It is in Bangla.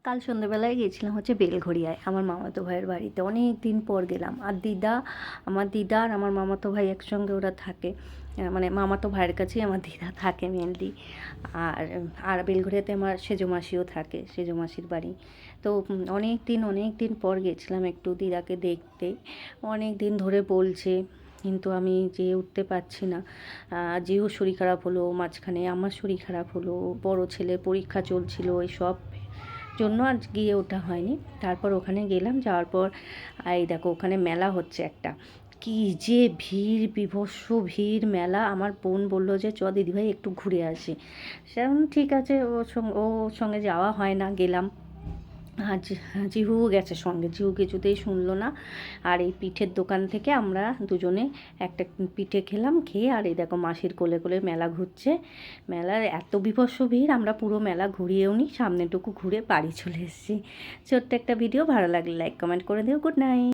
কাল সন্ধ্যেবেলায় গিয়েছিলাম হচ্ছে বেলঘড়িয়ায় আমার মামাতো ভাইয়ের বাড়িতে, অনেক দিন পর গেলাম। আর আমার দিদা আর আমার মামাতো ভাই একসঙ্গে ওরা থাকে, মানে মামাতো ভাইয়ের কাছেই আমার দিদা থাকে মেনলি। আর আর বেলঘড়িয়াতে আমার সেজো মাসিও থাকে, সেজো মাসির বাড়ি। তো অনেক দিন পর গেছিলাম একটু দিদাকে দেখতে। অনেক দিন ধরে বলছে, কিন্তু আমি যেয়ে উঠতে পারছি না। যেও শরীর খারাপ হলো, মাঝখানে আমার শরীর খারাপ হলো, বড় ছেলের পরীক্ষা চলছিল, এইসব জন্য আর গিয়ে ওঠা হয়নি। তারপর ওখানে গেলাম, যাওয়ার পর এই দেখো ওখানে মেলা হচ্ছে একটা, কি যে ভিড়, বীভৎস ভিড় মেলা। আমার বোন বললো যে চ দিদিভাই একটু ঘুরে আসি। সেরকম ঠিক আছে, ওর সঙ্গে যাওয়া হয় না, গেলাম। আর জিহুও গেছে সঙ্গে, জিহু কিছুতেই শুনলো না। আর এই পিঠের দোকান থেকে আমরা দুজনে একটা পিঠে খেলাম, খেয়ে আর এই দেখো মাসির কোলে কোলে মেলা ঘুরছে। মেলার এত বীভৎস ভিড়, আমরা পুরো মেলা ঘুরিয়েও নি, সামনেটুকু ঘুরে বাড়ি চলে এসেছি। ছোট্ট একটা ভিডিও, ভালো লাগলে লাইক কমেন্ট করে দিও। Good night.